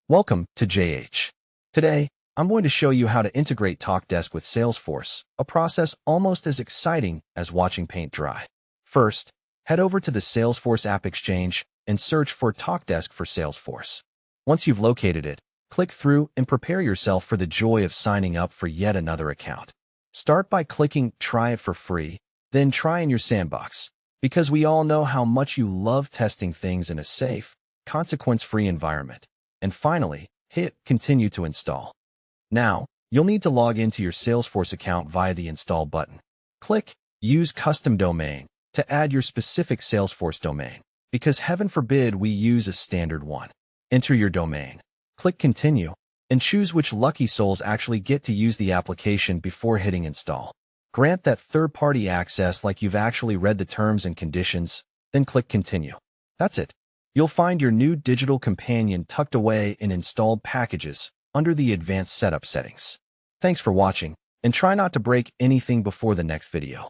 Welcome to JH. Today, I'm going to show you how to integrate Talkdesk with Salesforce, a process almost as exciting as watching paint dry. First, head over to the Salesforce App Exchange and search for Talkdesk for Salesforce. Once you've located it, click through and prepare yourself for the joy of signing up for yet another account. Start by clicking Try it for free, then Try in your sandbox, because we all know how much you love testing things in a safe, consequence-free environment. And finally, hit Continue to install. Now, you'll need to log into your Salesforce account via the Install button. Click Use Custom Domain to add your specific Salesforce domain, because heaven forbid we use a standard one. Enter your domain, click Continue, and choose which lucky souls actually get to use the application before hitting Install. Grant that third-party access like you've actually read the terms and conditions, then click Continue. That's it. You'll find your new digital companion tucked away in installed packages under the advanced setup settings. Thanks for watching, and try not to break anything before the next video.